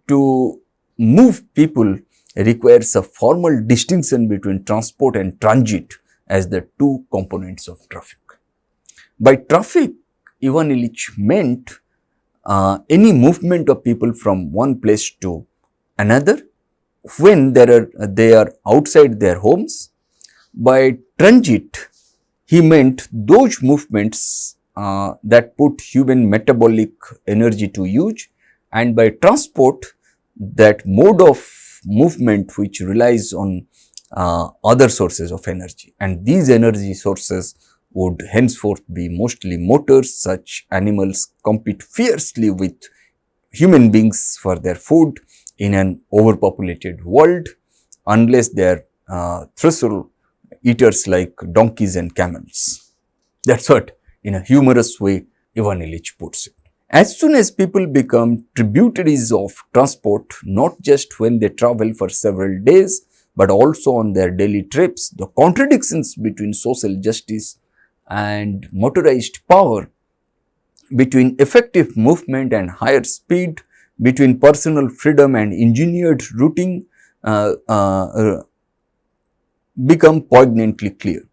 to move people requires a formal distinction between transport and transit as the 2 components of traffic. By traffic, Ivan Illich meant any movement of people from one place to another when they are outside their homes. By transit, he meant those movements that put human metabolic energy to use, and by transport, that mode of movement which relies on other sources of energy, and these energy sources would henceforth be mostly motors. Such animals compete fiercely with human beings for their food in an overpopulated world, unless they are thistle eaters like donkeys and camels. That's what, in a humorous way, Ivan Illich puts it. As soon as people become tributaries of transport, not just when they travel for several days, but also on their daily trips, the contradictions between social justice and motorized power, between effective movement and higher speed, between personal freedom and engineered routing become poignantly clear.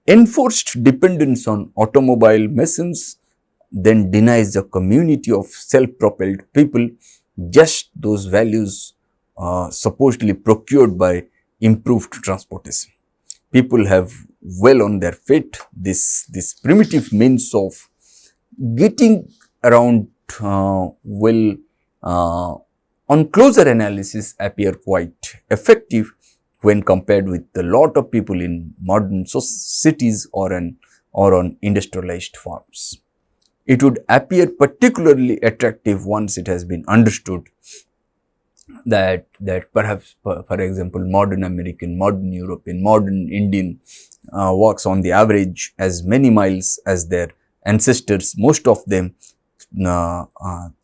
Enforced dependence on automobile machines then denies the community of self-propelled people just those values supposedly procured by improved transportation. People have well on their feet this primitive means of getting around will on closer analysis appear quite effective when compared with a lot of people in modern cities or on industrialized farms. It would appear particularly attractive once it has been understood that perhaps, for example, modern American, modern European, modern Indian walks on the average as many miles as their ancestors, most of them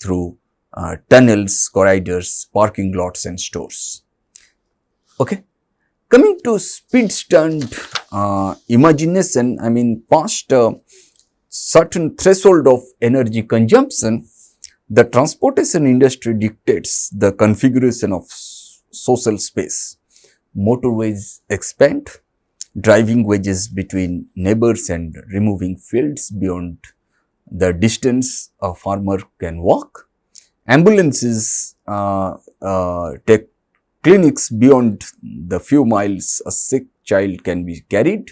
through tunnels, corridors, parking lots and stores. Okay. Coming to speed-stunned imagination, I mean past a certain threshold of energy consumption, the transportation industry dictates the configuration of social space. Motorways expand, driving wedges between neighbors and removing fields beyond the distance a farmer can walk. Ambulances take clinics beyond the few miles a sick child can be carried.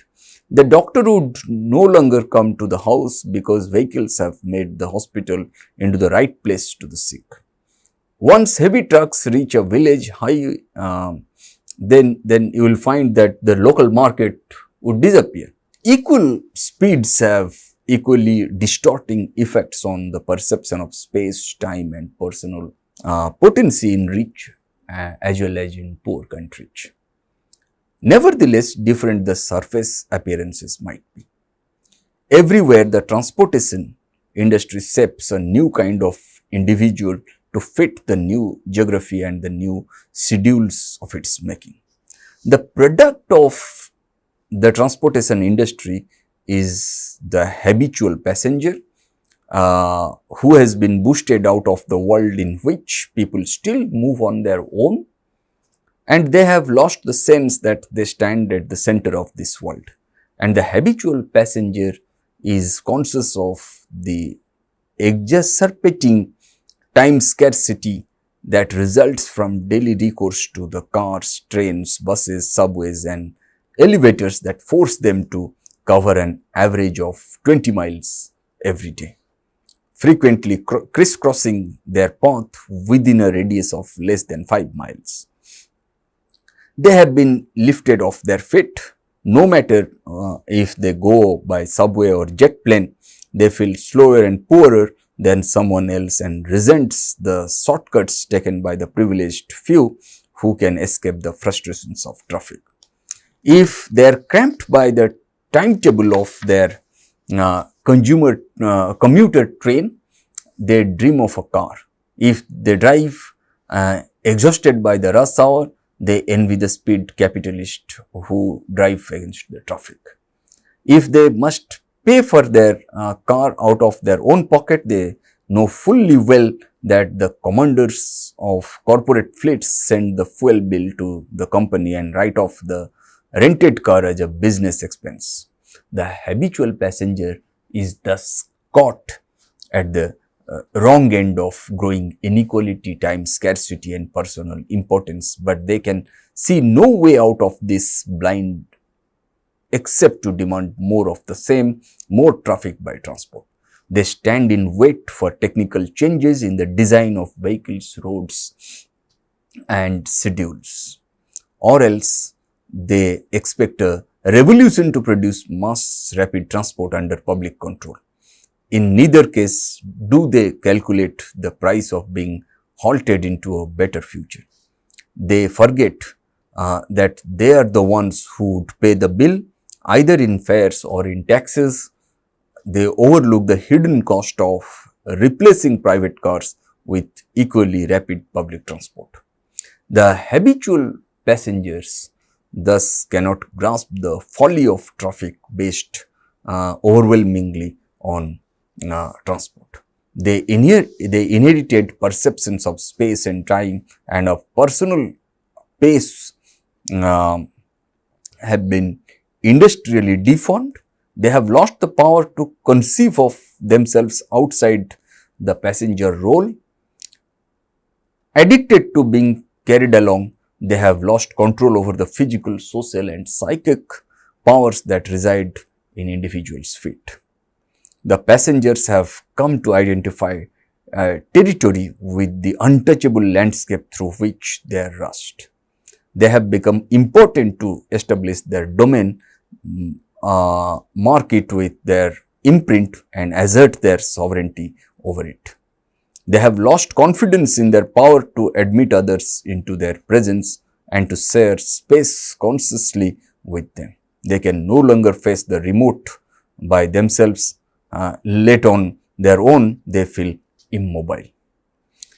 The doctor would no longer come to the house because vehicles have made the hospital into the right place to the sick. Once heavy trucks reach a village high, then you will find that the local market would disappear. Equal speeds have equally distorting effects on the perception of space, time and personal potency in rich as well as in poor countries. Nevertheless, different the surface appearances might be. Everywhere the transportation industry shapes a new kind of individual to fit the new geography and the new schedules of its making. The product of the transportation industry is the habitual passenger who has been boosted out of the world in which people still move on their own, and they have lost the sense that they stand at the center of this world. And the habitual passenger is conscious of the exacerbating time scarcity that results from daily recourse to the cars, trains, buses, subways and elevators that force them to cover an average of 20 miles every day, frequently crisscrossing their path within a radius of less than 5 miles. They have been lifted off their feet. No matter if they go by subway or jet plane, they feel slower and poorer than someone else and resents the shortcuts taken by the privileged few who can escape the frustrations of traffic. If they are cramped by the timetable of their commuter train, they dream of a car. If they drive exhausted by the rush hour, they envy the speed capitalists who drive against the traffic. If they must pay for their car out of their own pocket, they know fully well that the commanders of corporate fleets send the fuel bill to the company and write off the rented car as a business expense. The habitual passenger is thus caught at the wrong end of growing inequality, time scarcity and personal importance, but they can see no way out of this blind except to demand more of the same, more traffic by transport. They stand in wait for technical changes in the design of vehicles, roads and schedules, or else they expect a revolution to produce mass rapid transport under public control. In neither case do they calculate the price of being halted into a better future. They forget that they are the ones who would pay the bill either in fares or in taxes. They overlook the hidden cost of replacing private cars with equally rapid public transport. The habitual passengers thus cannot grasp the folly of traffic based overwhelmingly on transport. They inherited perceptions of space and time and of personal pace have been industrially deformed. They have lost the power to conceive of themselves outside the passenger role. Addicted to being carried along, they have lost control over the physical, social and psychic powers that reside in individuals' feet. The passengers have come to identify territory with the untouchable landscape through which they are rushed. They have become important to establish their domain, mark it with their imprint and assert their sovereignty over it. They have lost confidence in their power to admit others into their presence and to share space consciously with them. They can no longer face the remote by themselves, let on their own they feel immobile.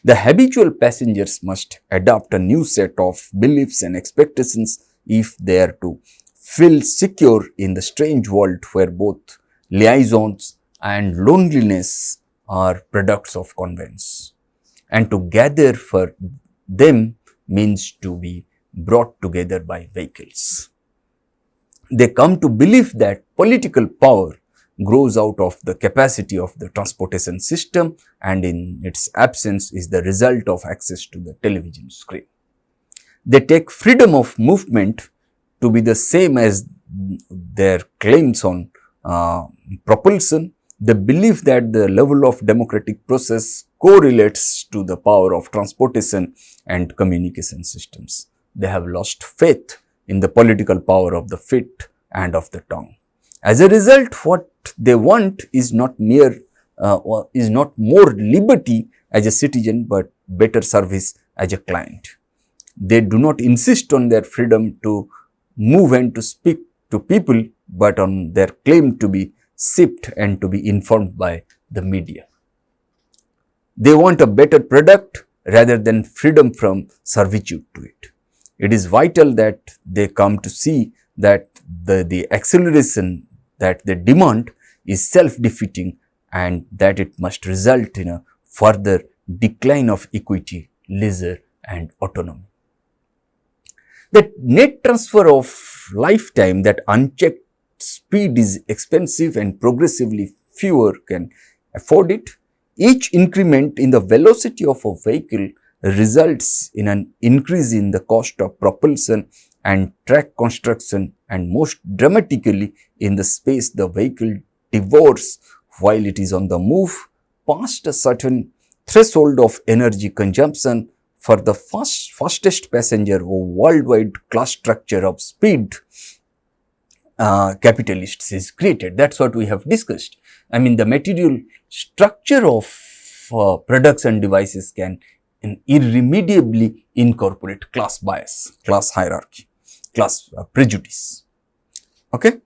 The habitual passengers must adopt a new set of beliefs and expectations if they are to feel secure in the strange world where both liaisons and loneliness are products of conveyance. And to gather for them means to be brought together by vehicles. They come to believe that political power grows out of the capacity of the transportation system and in its absence is the result of access to the television screen. They take freedom of movement to be the same as their claims on propulsion. They believe that the level of democratic process correlates to the power of transportation and communication systems. They have lost faith in the political power of the feet and of the tongue. As a result, what they want is not more liberty as a citizen, but better service as a client. They do not insist on their freedom to move and to speak to people, but on their claim to be sipped and to be informed by the media. They want a better product rather than freedom from servitude to it. It is vital that they come to see that the acceleration that they demand is self-defeating and that it must result in a further decline of equity, leisure and autonomy. The net transfer of lifetime, that unchecked speed is expensive and progressively fewer can afford it. Each increment in the velocity of a vehicle results in an increase in the cost of propulsion and track construction, and most dramatically in the space the vehicle devours while it is on the move. Past a certain threshold of energy consumption for the fastest passenger or worldwide class structure of speed capitalists is created. That's what we have discussed. I mean, the material structure of products and devices can irremediably incorporate class bias, class hierarchy, class prejudice. Okay.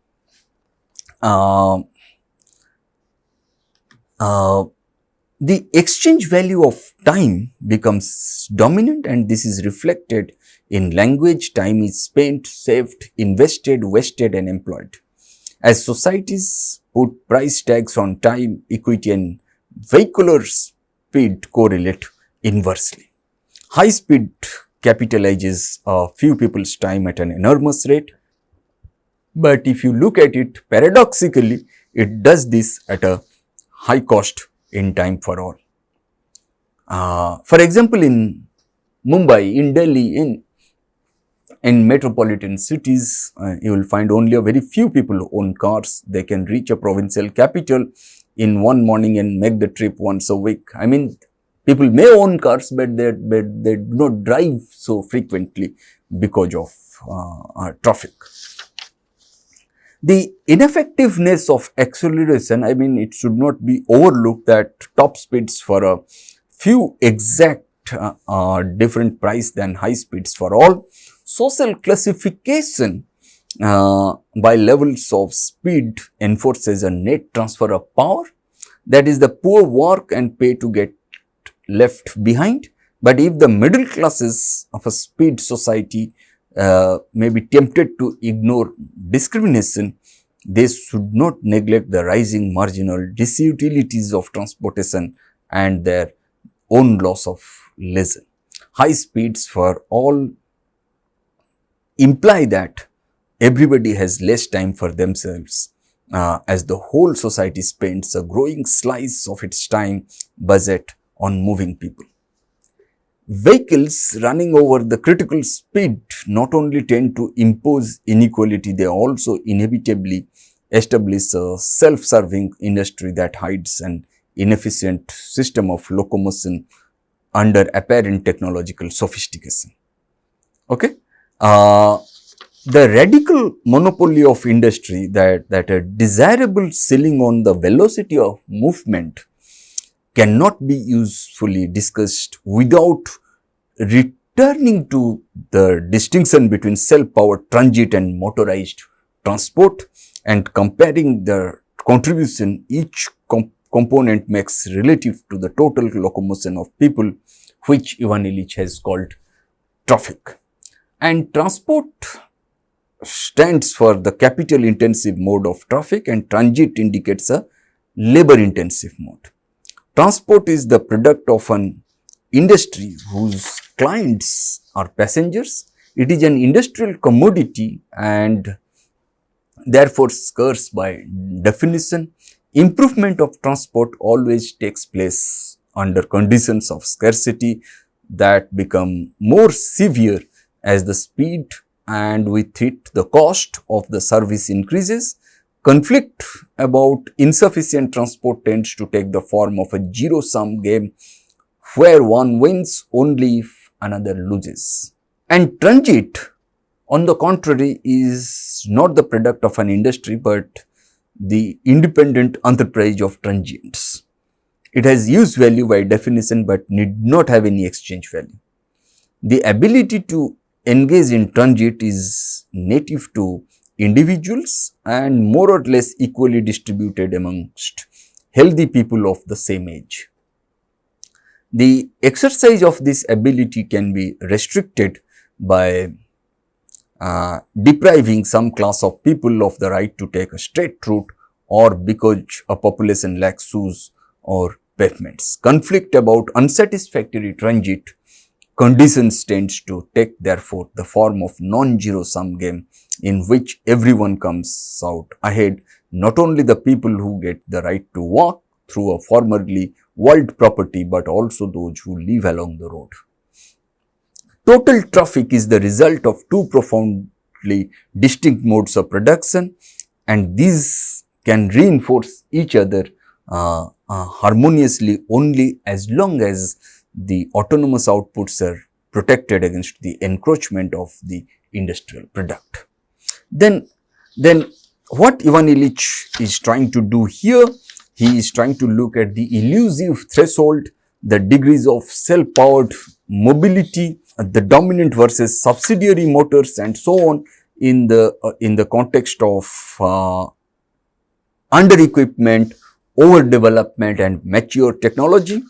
The exchange value of time becomes dominant, and this is reflected in language. Time is spent, saved, invested, wasted and employed. As societies put price tags on time, equity and vehicular speed correlate inversely. High speed capitalizes a few people's time at an enormous rate, but if you look at it paradoxically, it does this at a high cost in time for all. For example, in Mumbai, in Delhi, in metropolitan cities, you will find only a very few people who own cars. They can reach a provincial capital in one morning and make the trip once a week. I mean, people may own cars, but they do not drive so frequently because of traffic. The ineffectiveness of acceleration, I mean, it should not be overlooked that top speeds for a few exact different price than high speeds for all. Social classification by levels of speed enforces a net transfer of power. that is the poor work and pay to get left behind. But if the middle classes of a speed society may be tempted to ignore discrimination, they should not neglect the rising marginal disutilities of transportation and their own loss of leisure. High speeds for all imply that everybody has less time for themselves, as the whole society spends a growing slice of its time budget on moving people. Vehicles running over the critical speed not only tend to impose inequality, they also inevitably establish a self-serving industry that hides an inefficient system of locomotion under apparent technological sophistication. Okay? The radical monopoly of industry that a desirable ceiling on the velocity of movement cannot be usefully discussed without returning to the distinction between self-powered transit and motorized transport and comparing the contribution each component makes relative to the total locomotion of people, which Ivan Illich has called traffic. And transport stands for the capital intensive mode of traffic, and transit indicates a labor intensive mode. Transport is the product of an industry whose clients are passengers. It is an industrial commodity and therefore scarce by definition. Improvement of transport always takes place under conditions of scarcity that become more severe as the speed and with it the cost of the service increases. Conflict about insufficient transport tends to take the form of a zero-sum game where one wins only if another loses. And transit, on the contrary, is not the product of an industry but the independent enterprise of transients. It has use value by definition but need not have any exchange value. The ability to engage in transit is native to individuals and more or less equally distributed amongst healthy people of the same age. The exercise of this ability can be restricted by depriving some class of people of the right to take a straight route or because a population lacks shoes or pavements. Conflict about unsatisfactory transit conditions tends to take therefore the form of non-zero sum game in which everyone comes out ahead, not only the people who get the right to walk through a formerly walled property but also those who live along the road. Total traffic is the result of two profoundly distinct modes of production, and these can reinforce each other harmoniously only as long as the autonomous outputs are protected against the encroachment of the industrial product. Then what Ivan Illich is trying to do here, he is trying to look at the elusive threshold, the degrees of self-powered mobility, the dominant versus subsidiary motors and so on in the context of under-equipment, overdevelopment and mature technology.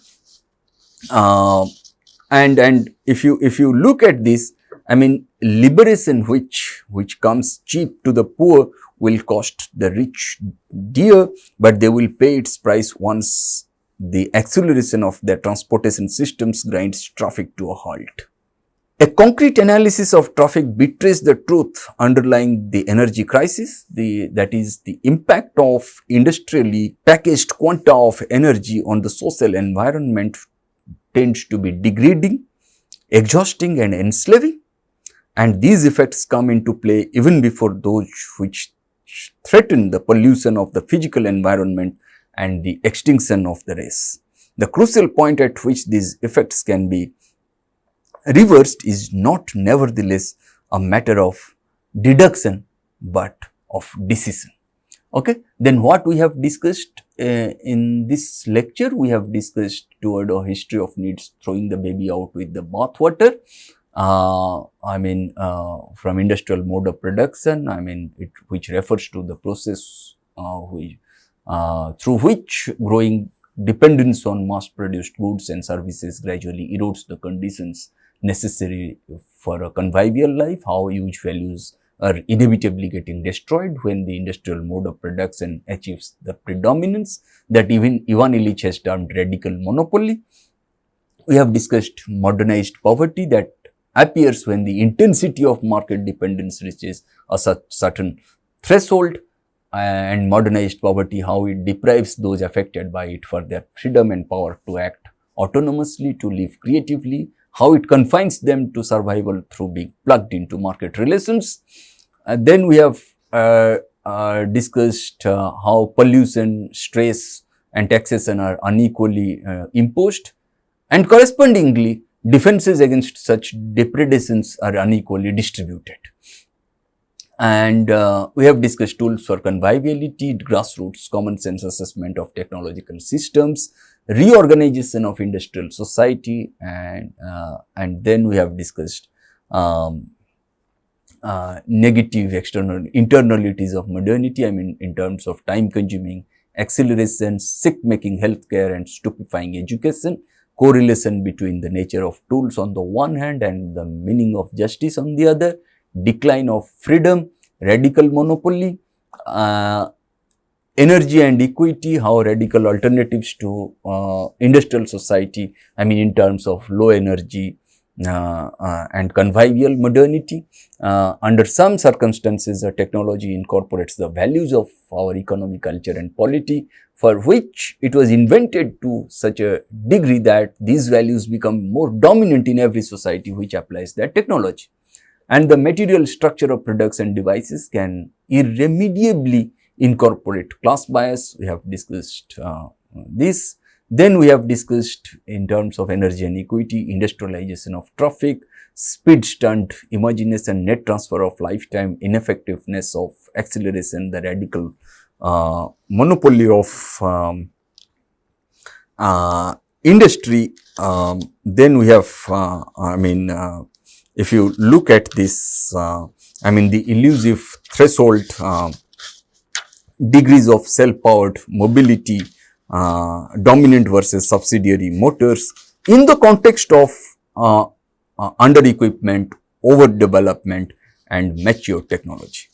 And if you look at this, I mean, liberation which comes cheap to the poor will cost the rich dear, but they will pay its price once the acceleration of their transportation systems grinds traffic to a halt. A concrete analysis of traffic betrays the truth underlying the energy crisis, that is the impact of industrially packaged quanta of energy on the social environment tends to be degrading, exhausting and enslaving, and these effects come into play even before those which threaten the pollution of the physical environment and the extinction of the race. The crucial point at which these effects can be reversed is not nevertheless a matter of deduction but of decision. Okay. Then what we have discussed in this lecture, we have discussed toward a history of needs, throwing the baby out with the bathwater. From industrial mode of production, which refers to the process through which growing dependence on mass-produced goods and services gradually erodes the conditions necessary for a convivial life, how huge values are inevitably getting destroyed when the industrial mode of production achieves the predominance that even Ivan Illich has termed radical monopoly. We have discussed modernized poverty that appears when the intensity of market dependence reaches a certain threshold, and modernized poverty, how it deprives those affected by it for their freedom and power to act autonomously, to live creatively, how it confines them to survival through being plugged into market relations. Then we have discussed how pollution, stress and taxation are unequally imposed, and correspondingly defenses against such depredations are unequally distributed. And we have discussed tools for conviviality, grassroots common sense assessment of technological systems, reorganization of industrial society, and then we have discussed negative internalities of modernity, I mean in terms of time consuming acceleration, sick making healthcare and stupefying education, correlation between the nature of tools on the one hand and the meaning of justice on the other, decline of freedom, radical monopoly, energy and equity, how radical alternatives to industrial society, I mean in terms of low energy and convivial modernity. Under some circumstances, technology incorporates the values of our economy, culture and polity, for which it was invented to such a degree that these values become more dominant in every society which applies that technology. And the material structure of products and devices can irremediably incorporate class bias. We have discussed this. Then we have discussed in terms of energy and equity, industrialization of traffic, speed stunt, imagination, net transfer of lifetime, ineffectiveness of acceleration, the radical monopoly of industry. Then we have, if you look at this, the elusive threshold degrees of self-powered mobility, dominant versus subsidiary motors in the context of under-equipment, overdevelopment and mature technology.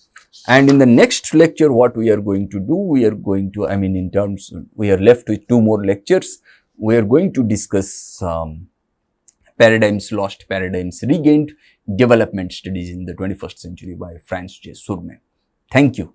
And in the next lecture, what we are going to do, we are going to, we are left with 2 more lectures. We are going to discuss paradigms lost, paradigms regained, development studies in the 21st century by Franz J. Surman. Thank you.